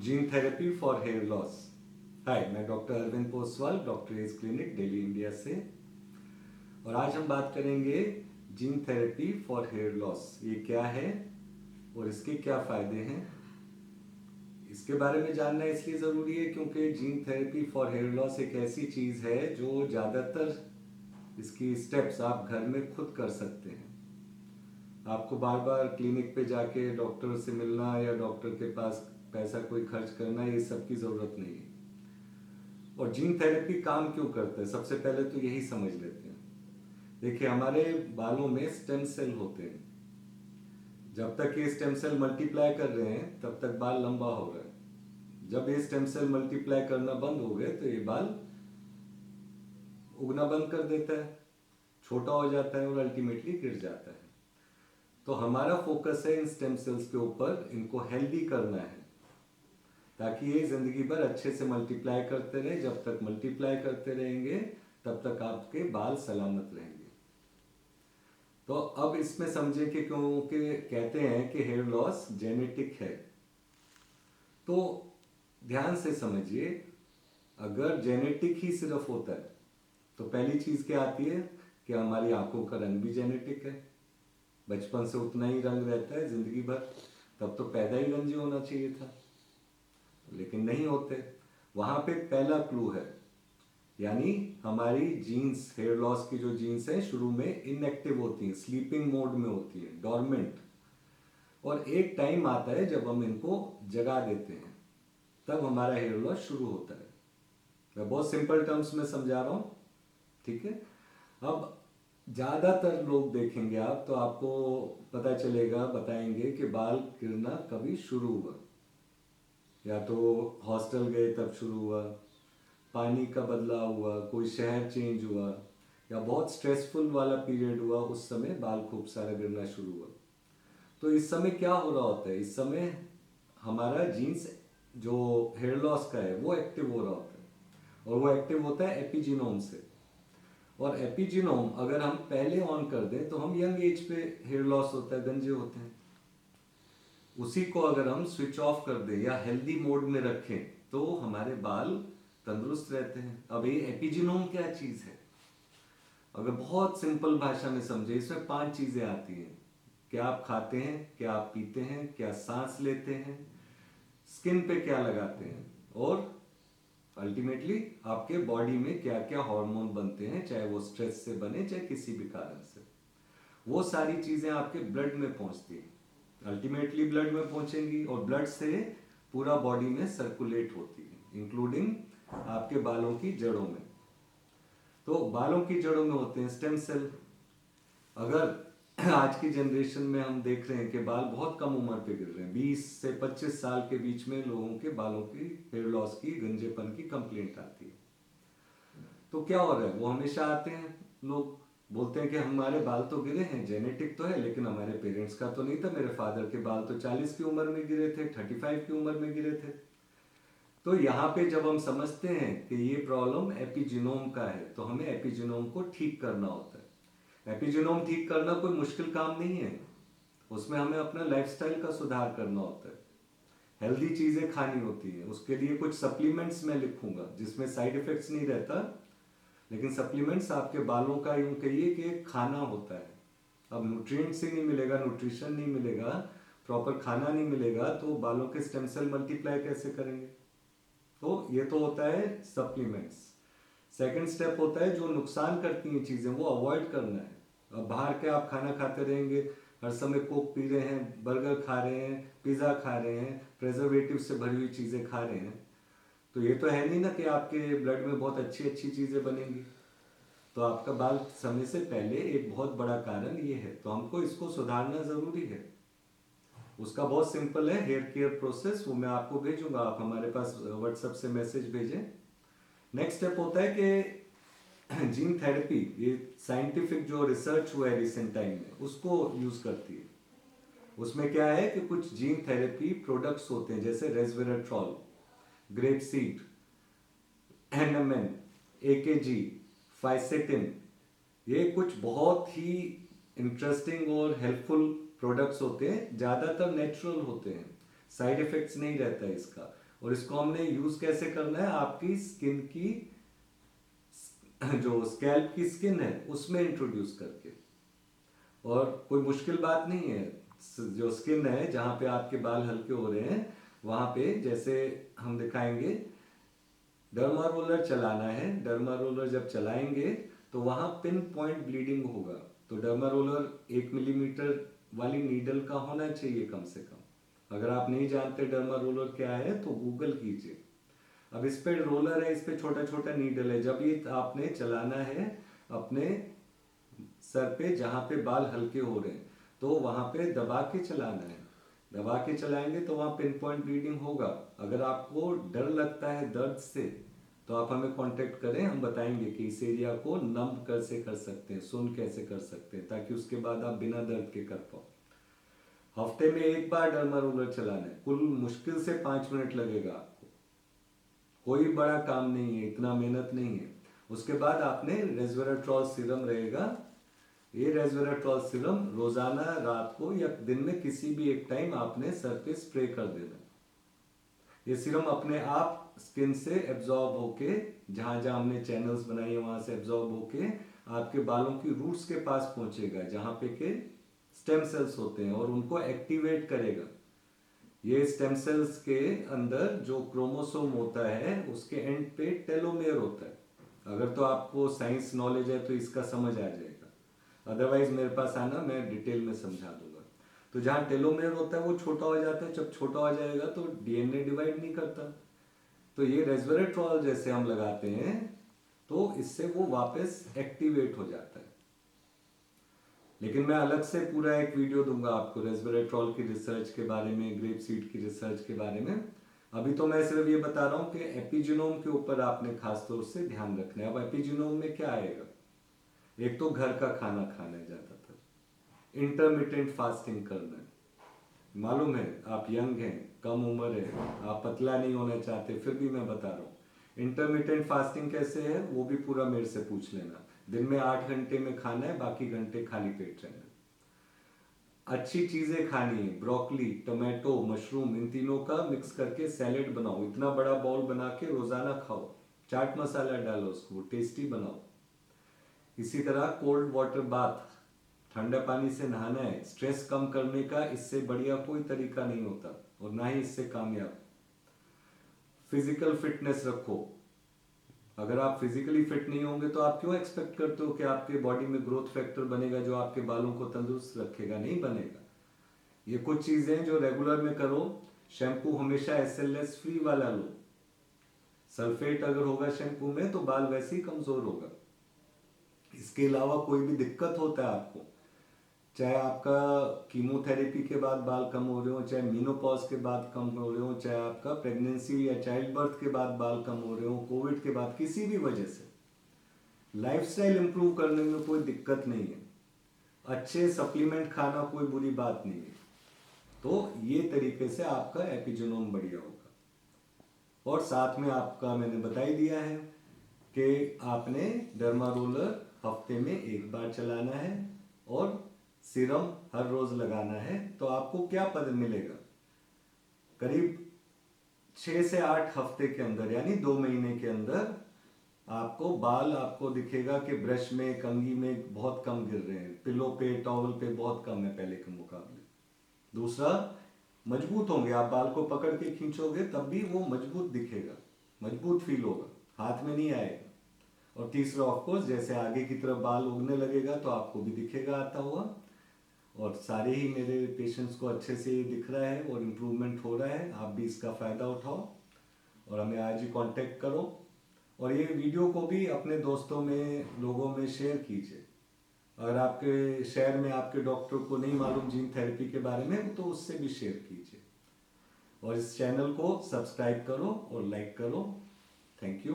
Gene therapy for hair loss. Hi, मैं doctor Arvind Poswal, doctor age clinic, Delhi, India से। और आज हम बात करेंगे gene therapy for hair loss. ये क्या है और इसके क्या फ़ायदे हैं, इसके बारे में जानना इसलिए ज़रूरी है क्योंकि gene therapy for hair loss एक ऐसी चीज़ है जो ज़्यादातर इसकी स्टेप्स आप घर में खुद कर सकते हैं। आपको बार बार क्लिनिक पे जाके डॉक्टर से मिलना या डॉक्टर के पास पैसा कोई खर्च करना, ये सब की ज़रूरत नहीं है। और जीन थेरेपी काम क्यों करता है, सबसे पहले तो यही समझ लेते हैं। देखिए, हमारे बालों में स्टेम सेल होते हैं। जब तक ये स्टेम सेल मल्टीप्लाई कर रहे हैं तब तक बाल लंबा हो रहा है। जब ये स्टेम सेल मल्टीप्लाई करना बंद हो गए तो ये बाल उगना बंद कर देता है, छोटा हो जाता है और अल्टीमेटली गिर जाता है। तो हमारा फोकस है इन स्टेम सेल्स के ऊपर, इनको हेल्दी करना है ताकि ये जिंदगी भर अच्छे से मल्टीप्लाई करते रहे। जब तक मल्टीप्लाई करते रहेंगे तब तक आपके बाल सलामत रहेंगे। तो अब इसमें समझे कि क्योंकि कहते हैं कि हेयर लॉस जेनेटिक है, तो ध्यान से समझिए। अगर जेनेटिक ही सिर्फ होता है तो पहली चीज क्या आती है कि हमारी आंखों का रंग भी जेनेटिक है। बचपन से उतना ही रंग रहता है जिंदगी भर, तब तो पैदा ही गंजे होना चाहिए था, लेकिन नहीं होते। वहां पे पहला क्लू है, यानी हमारी जीन्स, हेयर लॉस की जो जीन्स है शुरू में इनएक्टिव होती हैं, स्लीपिंग मोड में होती हैं, डॉर्मेंट। और एक टाइम आता है जब हम इनको जगा देते हैं, तब हमारा हेयर लॉस शुरू होता है। मैं बहुत सिंपल टर्म्स में समझा रहा हूँ, ठीक है। अब ज़्यादातर लोग देखेंगे आप तो आपको पता चलेगा, बताएंगे कि बाल गिरना कभी शुरू हुआ। या तो हॉस्टल गए तब शुरू हुआ, पानी का बदलाव हुआ, कोई शहर चेंज हुआ, या बहुत स्ट्रेसफुल वाला पीरियड हुआ, उस समय बाल खूब सारा गिरना शुरू हुआ। तो इस समय क्या हो रहा होता है, इस समय हमारा जीन्स जो हेयर लॉस का है वो एक्टिव हो रहा होता है। और वो एक्टिव होता है एपिजीनोम से। और एपिजीनोम अगर हम पहले ऑन कर दें तो हम यंग एज पे हेयर लॉस होता है, गंजे होते हैं। उसी को अगर हम स्विच ऑफ कर दें या हेल्दी मोड में रखें तो हमारे बाल तंदुरुस्त रहते हैं। अब ये एपिजीनोम क्या चीज़ है, अगर बहुत सिंपल भाषा में समझे, इसमें 5 चीज़ें आती हैं। क्या आप खाते हैं, क्या आप पीते हैं, क्या सांस लेते हैं, स्किन पे क्या लगाते हैं, और अल्टीमेटली आपके बॉडी में क्या क्या हार्मोन बनते हैं, चाहे वो स्ट्रेस से बने चाहे किसी भी कारण से। वो सारी चीज़ें आपके ब्लड में पहुंचती हैं, अल्टीमेटली ब्लड में पहुंचेंगी और ब्लड से पूरा बॉडी में सर्कुलेट होती है, इंक्लूडिंग आपके बालों की जड़ों में। तो बालों की जड़ों में होते हैं स्टेम सेल। अगर आज की जनरेशन में हम देख रहे हैं कि बाल बहुत कम उम्र पे गिर रहे हैं, 20 से 25 साल के बीच में लोगों के बालों की हेयर लॉस की, गंजेपन की कंप्लेंट आती है। तो क्या हो रहा है, वो हमेशा आते हैं, लोग बोलते हैं कि हमारे बाल तो गिरे हैं, जेनेटिक तो है, लेकिन हमारे पेरेंट्स का तो नहीं था। मेरे फादर के बाल तो 40 की उम्र में गिरे थे, 35 की उम्र में गिरे थे। तो यहाँ पे जब हम समझते हैं कि ये प्रॉब्लम एपिजीनोम का है तो हमें एपिजीनोम को ठीक करना होता है। एपिजीनोम ठीक करना कोई मुश्किल काम नहीं है, उसमें हमें अपना लाइफस्टाइल का सुधार करना होता है, हेल्दी चीज़ें खानी होती है। उसके लिए कुछ सप्लीमेंट्स मैं लिखूंगा जिसमें साइड इफेक्ट्स नहीं रहता, लेकिन सप्लीमेंट्स आपके बालों का यूं कहिए कि खाना होता है। अब न्यूट्रिएंट्स ही नहीं मिलेगा, न्यूट्रिशन नहीं मिलेगा, प्रॉपर खाना नहीं मिलेगा, तो बालों के स्टेम सेल मल्टीप्लाई कैसे करेंगे। तो ये तो होता है सप्लीमेंट्स। सेकंड स्टेप होता है जो नुकसान करती हैं चीज़ें वो अवॉइड करना है। अब बाहर के आप खाना खाते रहेंगे, हर समय कोक पी रहे हैं, बर्गर खा रहे हैं, पिज़्ज़ा खा रहे हैं, प्रेजर्वेटिव से भरी हुई चीज़ें खा रहे हैं, तो ये तो है नहीं ना कि आपके ब्लड में बहुत अच्छी अच्छी चीज़ें बनेंगी। तो आपका बाल समय से पहले एक बहुत बड़ा कारण ये है, तो हमको इसको सुधारना ज़रूरी है। उसका बहुत सिंपल है हेयर केयर प्रोसेस, वो मैं आपको भेजूंगा, आप हमारे पास व्हाट्सएप से मैसेज भेजें। नेक्स्ट स्टेप होता है कि जीन थेरेपी, ये साइंटिफिक जो रिसर्च हुआ है रिसेंट टाइम में, उसको यूज़ करती है। उसमें क्या है कि कुछ जीन थेरेपी प्रोडक्ट्स होते हैं जैसे resveratrol, grape seed, NMN, AKG, fisetin. ये कुछ बहुत ही इंटरेस्टिंग और हेल्पफुल प्रोडक्ट्स होते हैं, ज़्यादातर नेचुरल होते हैं, साइड इफेक्ट्स नहीं रहता है इसका। और इसको हमने यूज कैसे करना है, आपकी स्किन की जो स्कैल्प की स्किन है उसमें इंट्रोड्यूस करके। और कोई मुश्किल बात नहीं है, जो स्किन है जहाँ पे आपके बाल हल्के हो रहे हैं वहाँ पे जैसे हम दिखाएंगे डर्मा रोलर चलाना है। डर्मा रोलर जब चलाएंगे तो वहाँ पिन पॉइंट ब्लीडिंग होगा। तो डर्मा रोलर 1 मिलीमीटर वाली नीडल का होना चाहिए कम से कम। अगर आप नहीं जानते डर्मा रोलर क्या है तो गूगल कीजिए। अब इस पे रोलर है, इस पे छोटा छोटा नीडल है। जब ये आपने चलाना है अपने सर पे जहाँ पे बाल हल्के हो रहे हैं तो वहाँ पे दबा के चलाना है। दबा के चलाएंगे तो वहाँ पिन पॉइंट ब्लीडिंग होगा। अगर आपको डर लगता है दर्द से तो आप हमें कांटेक्ट करें, हम बताएंगे कि इस एरिया को नम कैसे कर सकते हैं, सुन कैसे कर सकते हैं, ताकि उसके बाद आप बिना दर्द के कर पाओ। हफ्ते में 1 बार डर्मा रोलर चलाना है, कुल मुश्किल से 5 मिनट लगेगा आपको, कोई बड़ा काम नहीं है, इतना मेहनत नहीं है। उसके बाद आपने रेस्वेराट्रॉल सीरम रहेगा। ये रेस्वेराट्रॉल सीरम रोजाना रात को या दिन में किसी भी एक टाइम आपने सर पे स्प्रे कर देना। ये सीरम अपने आप स्किन से एब्जॉर्ब होके, जहां जहां हमने चैनल्स बनाई है वहां से एब्जॉर्ब होके आपके बालों की रूट्स के पास पहुंचेगा, जहां पे के स्टेम सेल्स होते हैं, और उनको एक्टिवेट करेगा। ये स्टेम सेल्स के अंदर जो क्रोमोसोम होता है उसके एंड पे टेलोमेयर होता है। अगर तो आपको साइंस नॉलेज है तो इसका समझ आ जाएगा, अदरवाइज मेरे पास आना, मैं डिटेल में समझा दूंगा। तो जहाँ टेलोमेयर होता है वो छोटा हो जाता है, जब छोटा हो जाएगा तो डीएनए डिवाइड नहीं करता। तो ये रेस्वेराट्रॉल जैसे हम लगाते हैं तो इससे वो वापस एक्टिवेट हो जाता है। लेकिन मैं अलग से पूरा एक वीडियो दूंगा आपको रेस्वेराट्रॉल की रिसर्च के बारे में, ग्रेप सीड की रिसर्च के बारे में। अभी तो मैं सिर्फ ये बता रहा हूँ कि एपिजीनोम के ऊपर आपने खास तौर से ध्यान रखना है। अब एपिजीनोम में क्या आएगा, एक तो घर का खाना खाना है ज्यादातर, इंटरमिटेंट फास्टिंग करना है। मालूम है आप यंग हैं, कम उम्र है, आप पतला नहीं होना चाहते, फिर भी मैं बता रहा हूँ इंटरमिटेंट फास्टिंग कैसे है, वो भी पूरा मेरे से पूछ लेना। दिन में 8 घंटे में खाना है, बाकी घंटे खाली पेट रहना है। अच्छी चीजें खानी है, ब्रोकली, टमाटो, मशरूम, इन तीनों का मिक्स करके सैलेड बनाओ, इतना बड़ा बाउल बना के रोजाना खाओ। चाट मसाला डालो उसको, टेस्टी बनाओ। इसी तरह कोल्ड वाटर बाथ, ठंडा पानी से नहाना है। स्ट्रेस कम करने का इससे बढ़िया कोई तरीका नहीं होता, और ना ही इससे कामयाब। फिजिकल फिटनेस रखो। अगर आप फिजिकली फिट नहीं होंगे तो आप क्यों एक्सपेक्ट करते हो कि आपके बॉडी में ग्रोथ फैक्टर बनेगा जो आपके बालों को तंदुरुस्त रखेगा? नहीं बनेगा। ये कुछ चीजें जो रेगुलर में करो। शैम्पू हमेशा एसएलएस फ्री वाला लो। सल्फेट अगर होगा शैम्पू में तो बाल वैसे ही कमजोर होगा। इसके अलावा कोई भी दिक्कत होता है आपको, चाहे आपका कीमोथेरेपी के बाद बाल कम हो रहे हो, चाहे मीनोपॉज के बाद कम हो रहे हो, चाहे आपका प्रेगनेंसी या चाइल्ड बर्थ के बाद बाल कम हो रहे हो, कोविड के बाद, किसी भी वजह से लाइफस्टाइल इंप्रूव करने में कोई दिक्कत नहीं है। अच्छे सप्लीमेंट खाना कोई बुरी बात नहीं है। तो ये तरीके से आपका एपिजीनोम बढ़िया होगा। और साथ में आपका मैंने बता ही दिया है कि आपने डर्मा रोलर हफ्ते में 1 बार चलाना है और सीरम हर रोज लगाना है। तो आपको क्या पद मिलेगा, करीब 6 से 8 हफ्ते के अंदर, यानी 2 महीने के अंदर आपको बाल आपको दिखेगा कि ब्रश में, कंघी में बहुत कम गिर रहे हैं, पिलो पे, टॉवल पे बहुत कम है पहले के मुकाबले। दूसरा, मजबूत होंगे, आप बाल को पकड़ के खींचोगे तब भी वो मजबूत दिखेगा, मजबूत फील होगा, हाथ में नहीं आएगा। और तीसरा, ऑफकोर्स जैसे आगे की तरफ बाल उगने लगेगा तो आपको भी दिखेगा आता हुआ। और सारे ही मेरे पेशेंट्स को अच्छे से दिख रहा है और इम्प्रूवमेंट हो रहा है। आप भी इसका फ़ायदा उठाओ और हमें आज ही कांटेक्ट करो। और ये वीडियो को भी अपने दोस्तों में, लोगों में शेयर कीजिए। अगर आपके शहर में आपके डॉक्टर को नहीं मालूम जीन थेरेपी के बारे में तो उससे भी शेयर कीजिए। और इस चैनल को सब्सक्राइब करो और लाइक करो। Thank you.